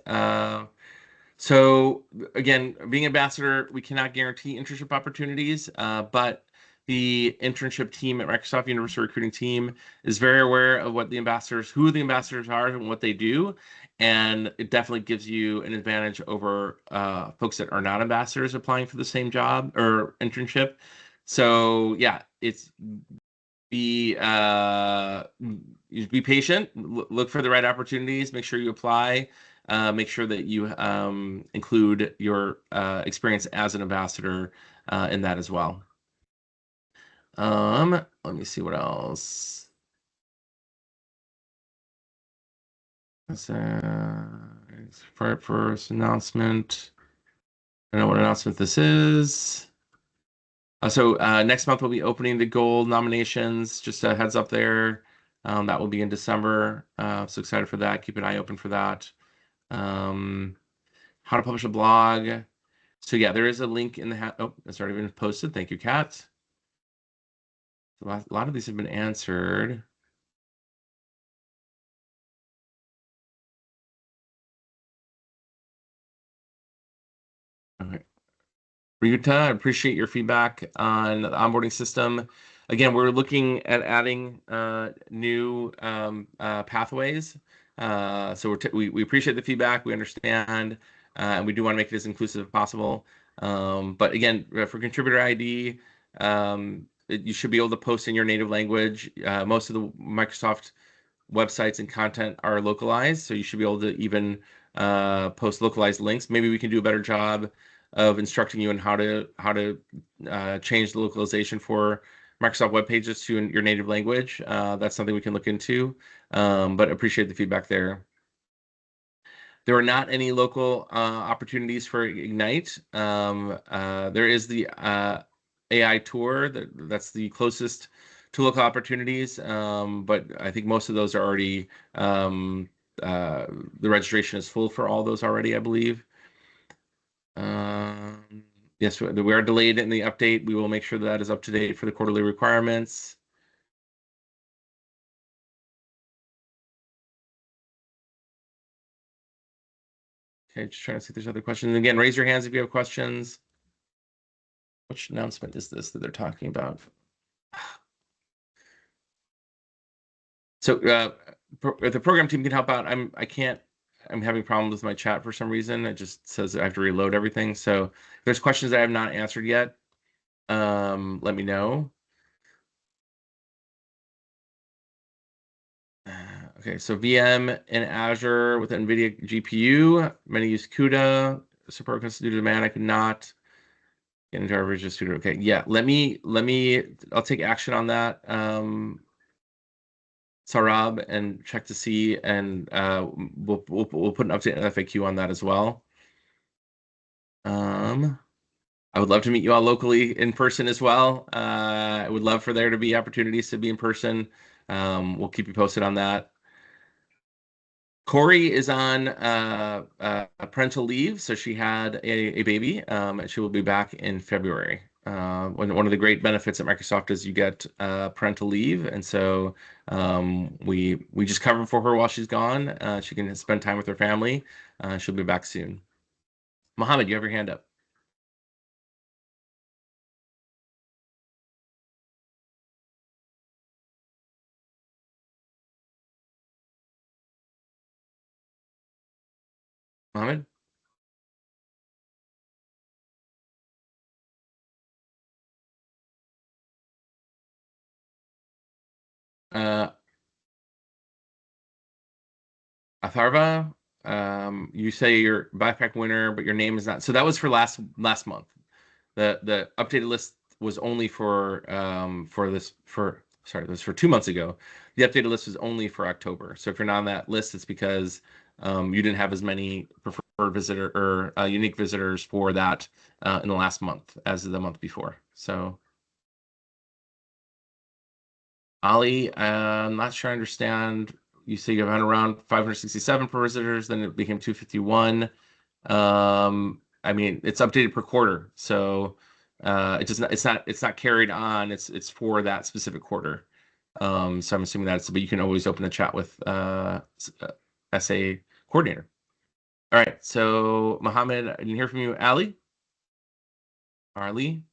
So again, being ambassador, we cannot guarantee internship opportunities, but The internship team at Microsoft University Recruiting Team is very aware of what the ambassadors, who the ambassadors are and what they do. And it definitely gives you an advantage over folks that are not ambassadors applying for the same job or internship. So yeah, it's be patient, look for the right opportunities, make sure you apply, make sure that you include your experience as an ambassador in that as well. Let me see what else. First announcement. I don't know what announcement this is. So next month we'll be opening the gold nominations. Just a heads up there. That will be in December. So excited for that. Keep an eye open for that. How to publish a blog. So yeah, there is a link in the oh, it's already been posted. Thank you, Kat. A lot of these have been answered. Okay. Ryuta, I appreciate your feedback on the onboarding system. Again, we're looking at adding new pathways. So we appreciate the feedback. We understand, and we do want to make it as inclusive as possible. But again, for contributor ID, you should be able to post in your native language. Most of the Microsoft websites and content are localized, so you should be able to even post localized links. Maybe we can do a better job of instructing you on how to change the localization for Microsoft web pages to your native language. That's something we can look into, but appreciate the feedback there. There are not any local opportunities for Ignite. There is the AI tour that's the closest to local opportunities, but I think most of those are already the registration is full for all those already, I believe. Yes, we are delayed in the update. We will make sure that is up to date for the quarterly requirements. Okay, just trying to see if there's other questions. Again, raise your hands if you have questions. Which announcement is this that they're talking about? So if the program team can help out, I'm having problems with my chat for some reason. It just says I have to reload everything. So if there's questions that I have not answered yet, let me know. Okay, so VM in Azure with NVIDIA GPU. Many use CUDA. Support due to demand, I could not get into our Visual Studio. Okay, yeah, I'll take action on that, Sarab, and check to see, and we'll put an update in FAQ on that as well. I would love to meet you all locally in person as well. I would love for there to be opportunities to be in person. We'll keep you posted on that. Corey is on parental leave, so she had a baby, and she will be back in February. One of the great benefits at Microsoft is you get parental leave, and so we just cover for her while she's gone. She can spend time with her family. She'll be back soon. Mohammed, you have your hand up. Mohammed? Atharva, you say you're backpack winner, but your name is not. So that was for last month. The updated list was only for this for 2 months ago. The updated list was only for October. So if you're not on that list, it's because you didn't have as many preferred visitor or unique visitors for that in the last month as the month before. So Ali, I'm not sure I understand. You say you have around 567 per visitors, then it became 251. I mean, it's updated per quarter, so it's not carried on. It's for that specific quarter. So I'm assuming that's, but you can always open a chat with SA coordinator. All right, so Mohammed, I didn't hear from you. Ali? Arlie?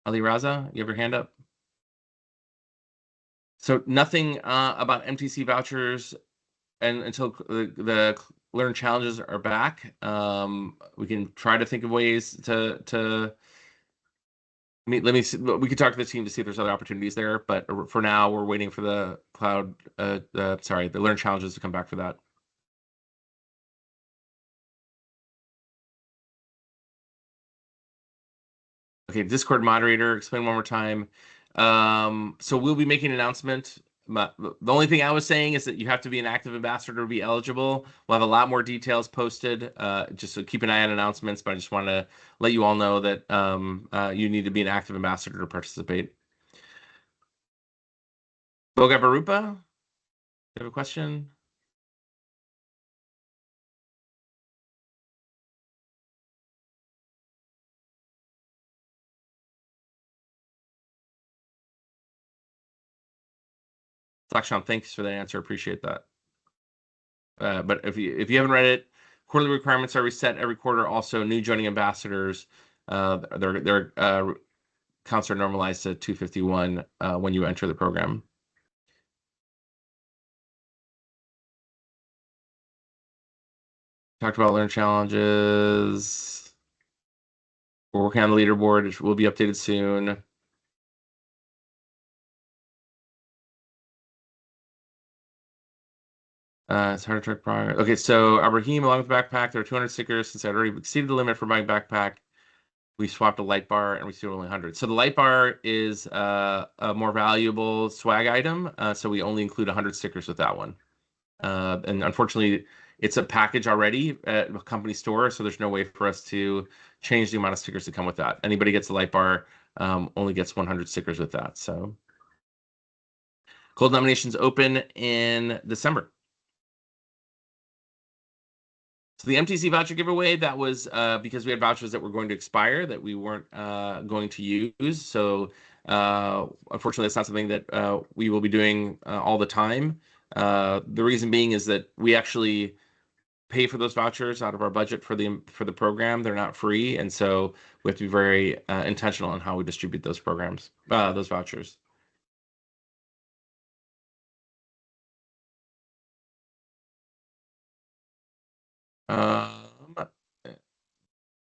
Ali Raza, you have your hand up? So nothing about MTC vouchers and until the Learn challenges are back. We can try to think of ways to let me see, we could talk to the team to see if there's other opportunities there, but for now we're waiting for the cloud the Learn challenges to come back for that. Okay, Discord moderator, explain one more time. So we'll be making an announcement. The only thing I was saying is that you have to be an active ambassador to be eligible. We'll have a lot more details posted. Just so keep an eye on announcements, but I just want to let you all know that you need to be an active ambassador to participate. Boga Barupa, you have a question? Lakshan, thanks for the answer. Appreciate that. But if you haven't read it, quarterly requirements are reset every quarter. Also, new joining ambassadors, their counts are normalized to 251 when you enter the program. Talked about Learn challenges. We're working on the leaderboard, which will be updated soon. It's hard to track progress. Okay, so Abraham, along with the backpack, there are 200 stickers. Since I already exceeded the limit for buying backpack, we swapped a light bar and we still only 100. So the light bar is a more valuable swag item. So we only include 100 stickers with that one. And unfortunately, it's a package already at a company store, so there's no way for us to change the amount of stickers that come with that. Anybody gets the light bar only gets 100 stickers with that. So gold nominations open in December. So the MTC voucher giveaway, that was because we had vouchers that were going to expire that we weren't going to use. So unfortunately, it's not something that we will be doing all the time. The reason being is that we actually pay for those vouchers out of our budget for the program. They're not free, and so we have to be very intentional on how we distribute those programs, those vouchers.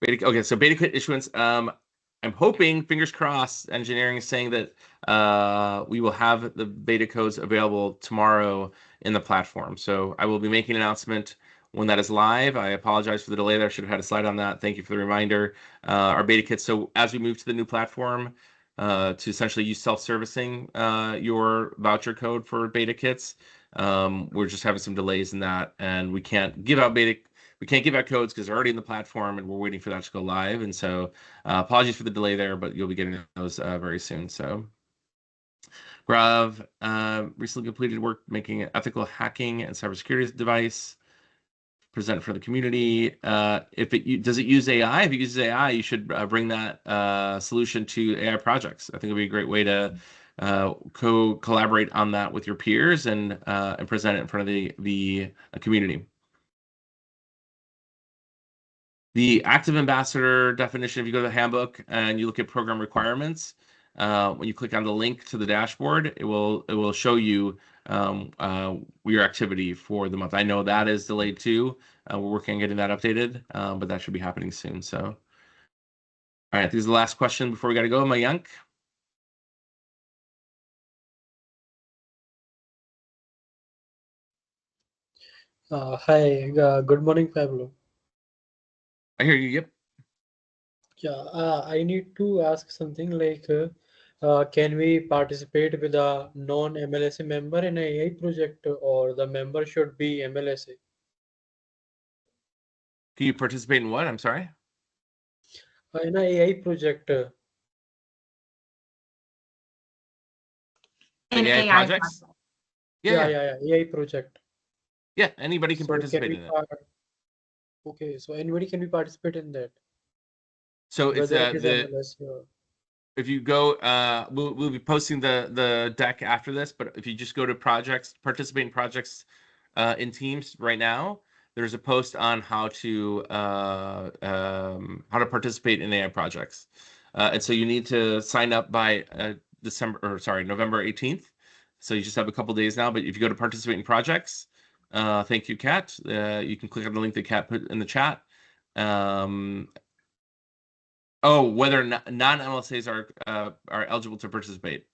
Okay, so beta kit issuance. I'm hoping, fingers crossed, engineering is saying that we will have the beta codes available tomorrow in the platform. So I will be making an announcement when that is live. I apologize for the delay there. I should have had a slide on that. Thank you for the reminder. Our beta kits. So as we move to the new platform, to essentially use self-servicing your voucher code for beta kits, we're just having some delays in that, and we can't give out codes because they're already in the platform and we're waiting for that to go live. And so apologies for the delay there, but you'll be getting those very soon. So Grav recently completed work making an ethical hacking and cybersecurity device, present for the community. Does it use AI? If it uses AI, you should bring that solution to AI projects. I think it'd be a great way to collaborate on that with your peers and present it in front of the community. The active ambassador definition, if you go to the handbook and you look at program requirements, when you click on the link to the dashboard, it will show you your activity for the month. I know that is delayed too. We're working on getting that updated, but that should be happening soon. So, all right, this is the last question before we got to go. Mayank. Hi, good morning, Pablo. I hear you. Yep. Yeah, I need to ask something like, can we participate with a non-MLSA member in a AI project, or the member should be MLSA? Can you participate in what? I'm sorry. In a AI project. In AI AI projects? project. Yeah. AI project. Yeah, anybody can So participate we in it. Okay, so anybody can participate in that, So it's whether it is MLSA or... if you go, we'll be posting the deck after this, but if you just go to projects, participate in projects in Teams right now, there's a post on how to participate in AI projects. And so you need to sign up by November 18th. So you just have a couple days now, but if you go to participate in projects, thank you, Kat. You can click on the link that Kat put in the chat. Whether non-MLSAs are eligible to participate.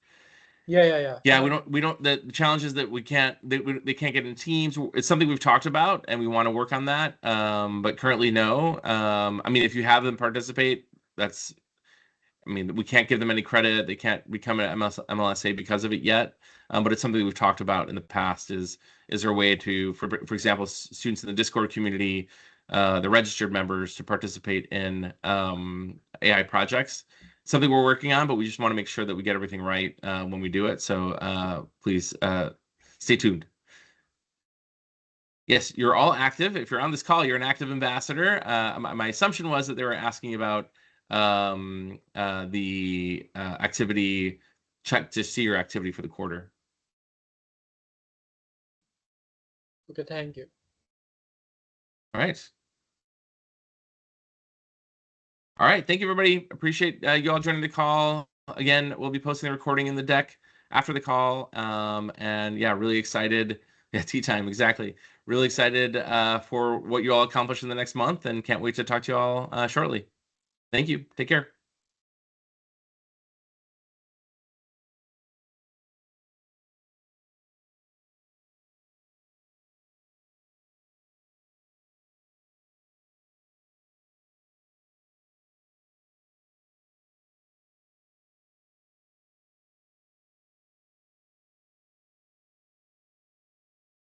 Yeah. Yeah, we don't. The challenge is that they can't get in teams. It's something we've talked about, and we want to work on that. But currently, no. I mean, if you have them participate, we can't give them any credit. They can't become an MLSA because of it yet. But it's something we've talked about in the past. Is there a way to, for example, students in the Discord community, the registered members, to participate in AI projects? Something we're working on, but we just want to make sure that we get everything right when we do it. So please stay tuned. Yes, you're all active. If you're on this call, you're an active ambassador. My assumption was that they were asking about the activity, check to see your activity for the quarter. Okay, thank you. All right. All right. Thank you, everybody. Appreciate you all joining the call. Again, we'll be posting the recording in the deck after the call. And yeah, really excited. Yeah, tea time. Exactly. Really excited for what you all accomplish in the next month, and can't wait to talk to you all shortly. Thank you. Take care.